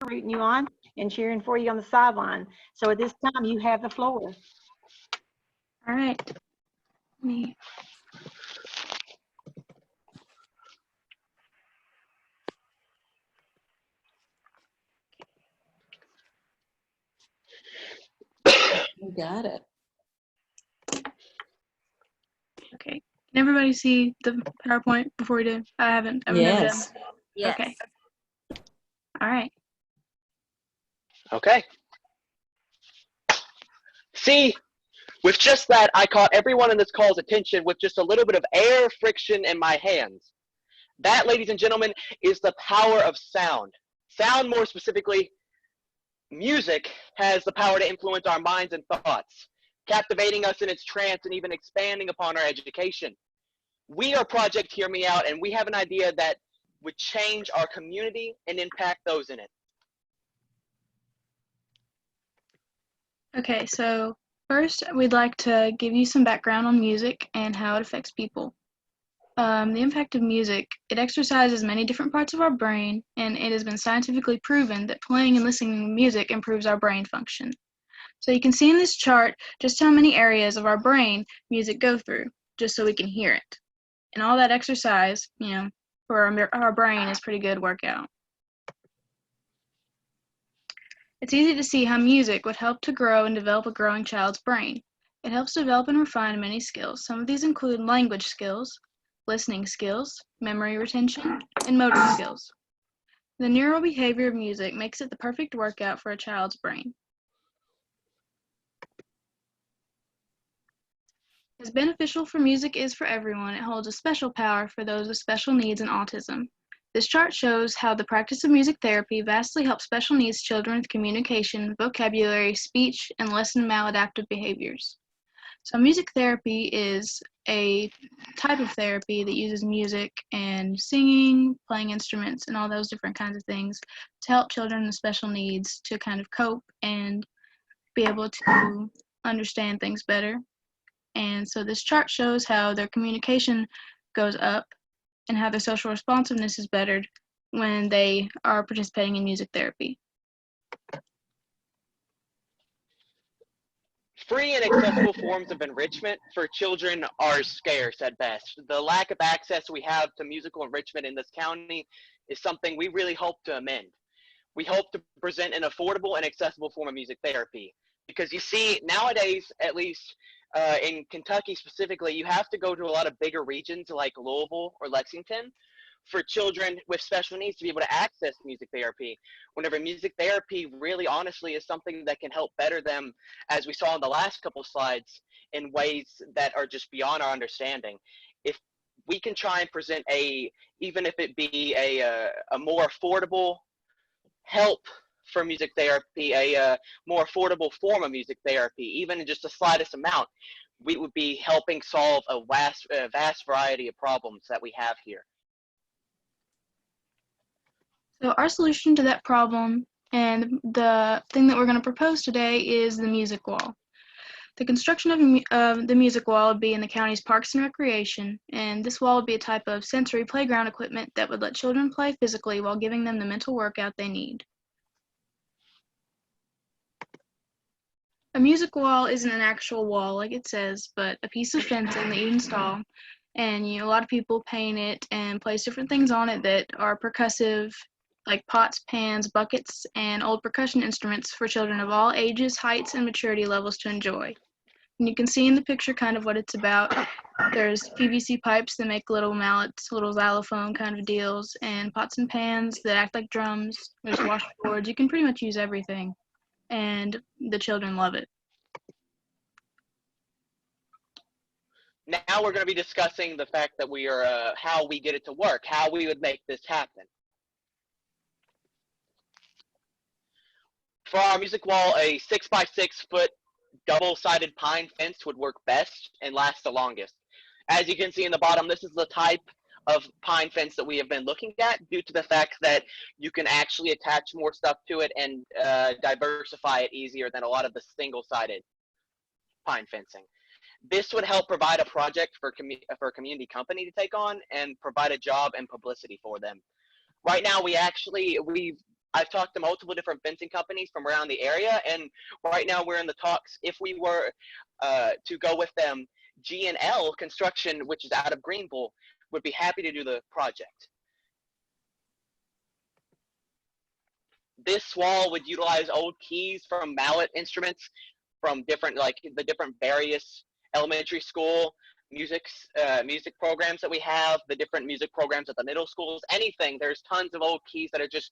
rooting you on and cheering for you on the sideline. So at this time, you have the floor. All right. Me. You got it. Okay. Can everybody see the PowerPoint before we do? I've never done. Yes. Yes. Okay. All right. Okay. See, with just that, I caught everyone in this call's attention with just a little bit of air friction in my hands. That, ladies and gentlemen, is the power of sound. Sound, more specifically, music, has the power to influence our minds and thoughts, captivating us in its trance and even expanding upon our education. We are Project Hear Me Out, and we have an idea that would change our community and impact those in it. Okay, so first we'd like to give you some background on music and how it affects people. The impact of music, it exercises many different parts of our brain, and it has been scientifically proven that playing and listening to music improves our brain function. So you can see in this chart just how many areas of our brain music go through, just so we can hear it. And all that exercise, for our brain is pretty good workout. It's easy to see how music would help to grow and develop a growing child's brain. It helps develop and refine many skills. Some of these include language skills, listening skills, memory retention, and motor skills. The neural behavior of music makes it the perfect workout for a child's brain. As beneficial for music is for everyone, it holds a special power for those with special needs and autism. This chart shows how the practice of music therapy vastly helps special needs children with communication, vocabulary, speech, and less maladaptive behaviors. So music therapy is a type of therapy that uses music and singing, playing instruments, and all those different kinds of things to help children with special needs to kind of cope and be able to understand things better. And so this chart shows how their communication goes up and how their social responsiveness is bettered when they are participating in music therapy. Free and accessible forms of enrichment for children are scarce at best. The lack of access we have to musical enrichment in this county is something we really hope to amend. We hope to present an affordable and accessible form of music therapy. Because you see, nowadays, at least in Kentucky specifically, you have to go to a lot of bigger regions like Louisville or Lexington for children with special needs to be able to access music therapy, whenever music therapy really honestly is something that can help better them, as we saw in the last couple slides, in ways that are just beyond our understanding. If we can try and present even if it be a more affordable help for music therapy, a more affordable form of music therapy, even in just the slightest amount, we would be helping solve a vast variety of problems that we have here. So our solution to that problem and the thing that we're going to propose today is the music wall. The construction of the music wall would be in the county's Parks and Recreation, and this wall would be a type of sensory playground equipment that would let children play physically while giving them the mental workout they need. A music wall isn't an actual wall like it says, but a piece of fencing that you install, and a lot of people paint it and place different things on it that are percussive, like pots, pans, buckets, and old percussion instruments for children of all ages, heights, and maturity levels to enjoy. And you can see in the picture kind of what it's about. There's PVC pipes that make little mallets, little xylophone kind of deals, and pots and pans that act like drums. There's washboards. You can pretty much use everything, and the children love it. Now we're going to be discussing the fact that we are how we get it to work, how we would make this happen. For our music wall, a 6 by 6 foot double-sided pine fence would work best and last the longest. As you can see in the bottom, this is the type of pine fence that we have been looking at, due to the fact that you can actually attach more stuff to it and diversify it easier than a lot of the single-sided pine fencing. This would help provide a project for a community company to take on and provide a job and publicity for them. Right now, I've talked to multiple different fencing companies from around the area, and right now we're in the talks. If we were to go with them, G&L Construction, which is out of Greenville, would be happy to do the project. This wall would utilize old keys from mallet instruments from different, like the different various elementary school music programs that we have, the different music programs at the middle schools, anything. There's tons of old keys that are just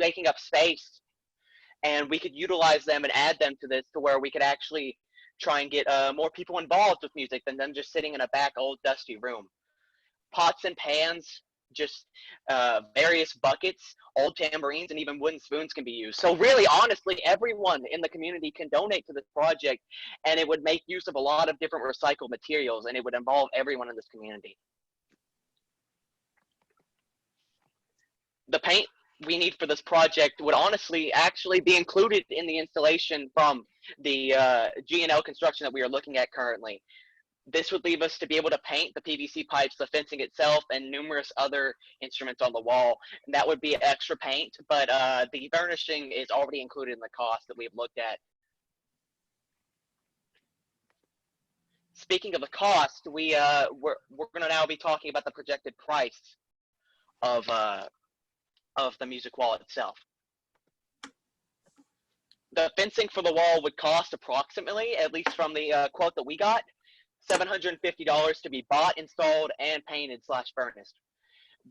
taking up space, and we could utilize them and add them to this to where we could actually try and get more people involved with music than them just sitting in a back old dusty room. Pots and pans, just various buckets, old tambourines, and even wooden spoons can be used. So really, honestly, everyone in the community can donate to this project, and it would make use of a lot of different recycled materials, and it would involve everyone in this community. The paint we need for this project would honestly actually be included in the installation from the G&L Construction that we are looking at currently. This would leave us to be able to paint the PVC pipes, the fencing itself, and numerous other instruments on the wall. And that would be extra paint, but the varnishing is already included in the cost that we've looked at. Speaking of the cost, we're going to now be talking about the projected price of the music wall itself. The fencing for the wall would cost approximately, at least from the quote that we got, $750 to be bought, installed, and painted / furnished.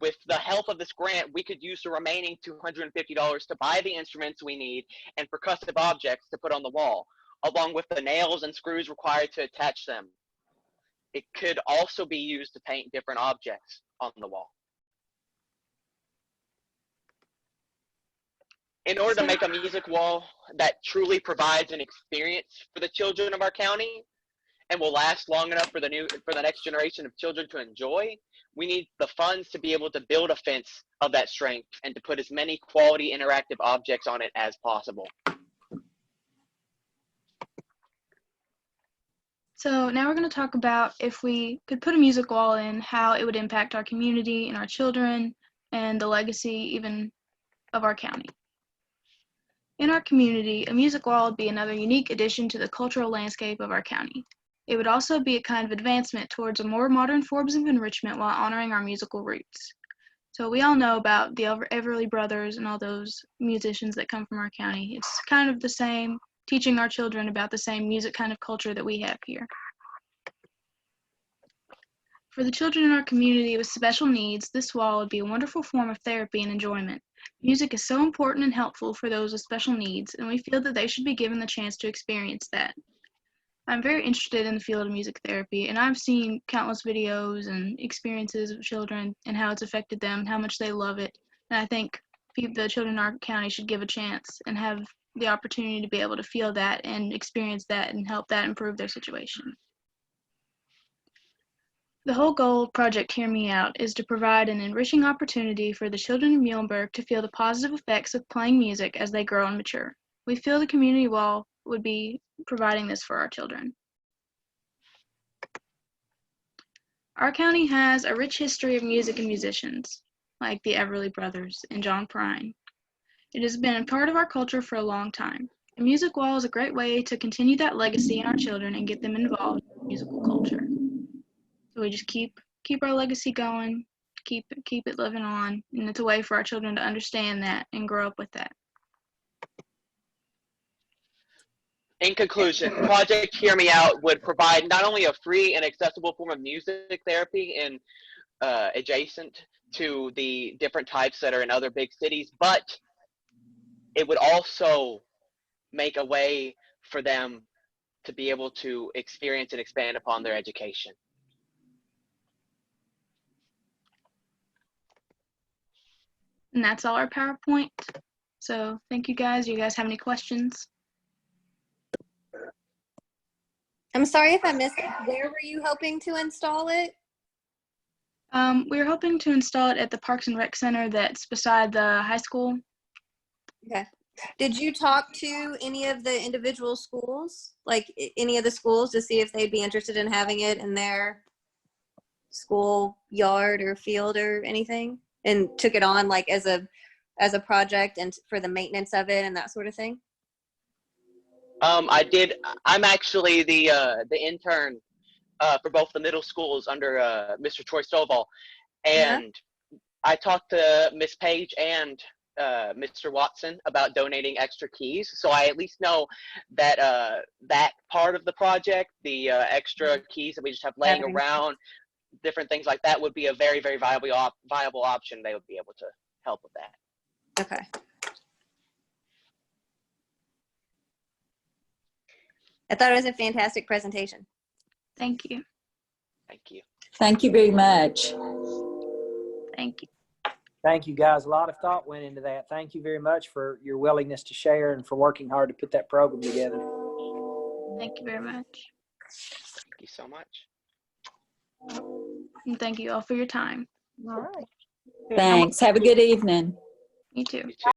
With the help of this grant, we could use the remaining $250 to buy the instruments we need and percussive objects to put on the wall, along with the nails and screws required to attach them. It could also be used to paint different objects on the wall. In order to make a music wall that truly provides an experience for the children of our county and will last long enough for the next generation of children to enjoy, we need the funds to be able to build a fence of that strength and to put as many quality interactive objects on it as possible. So now we're going to talk about if we could put a music wall in, how it would impact our community and our children and the legacy even of our county. In our community, a music wall would be another unique addition to the cultural landscape of our county. It would also be a kind of advancement towards a more modern forms of enrichment while honoring our musical roots. So we all know about the Everly Brothers and all those musicians that come from our county. It's kind of the same, teaching our children about the same music kind of culture that we have here. For the children in our community with special needs, this wall would be a wonderful form of therapy and enjoyment. Music is so important and helpful for those with special needs, and we feel that they should be given the chance to experience that. I'm very interested in the field of music therapy, and I've seen countless videos and experiences of children and how it's affected them, how much they love it. And I think the children in our county should give a chance and have the opportunity to be able to feel that and experience that and help that improve their situation. The whole goal of Project Hear Me Out is to provide an enriching opportunity for the children of Muhlenberg to feel the positive effects of playing music as they grow and mature. We feel the community wall would be providing this for our children. Our county has a rich history of music and musicians, like the Everly Brothers and John Prine. It has been a part of our culture for a long time. A music wall is a great way to continue that legacy in our children and get them involved in musical culture. So we just keep our legacy going, keep it living on, and it's a way for our children to understand that and grow up with that. In conclusion, Project Hear Me Out would provide not only a free and accessible form of music therapy in adjacent to the different types that are in other big cities, but it would also make a way for them to be able to experience and expand upon their education. And that's all our PowerPoint. So thank you guys. Do you guys have any questions? I'm sorry if I missed it. Where were you hoping to install it? We were hoping to install it at the Parks and Rec Center that's beside the high school. Okay. Did you talk to any of the individual schools, like any of the schools, to see if they'd be interested in having it in their school yard or field or anything? And took it on like as a as a project and for the maintenance of it and that sort of thing? I did. I'm actually the intern for both the middle schools under Mr. Troy Stovall, and I talked to Miss Page and Mr. Watson about donating extra keys. So I at least know that that part of the project, the extra keys that we just have laying Having- around, different things like that, would be a very, very viable option. They would be able to help with that. Okay. I thought it was a fantastic presentation. Thank you. Thank you. Thank you very much. Thank you. Thank you, guys. A lot of thought went into that. Thank you very much for your willingness to share and for working hard to put that program together. Thank you very much. Thank you so much. And thank you all for your time. All right. Thanks. Have a good evening. You too. You too.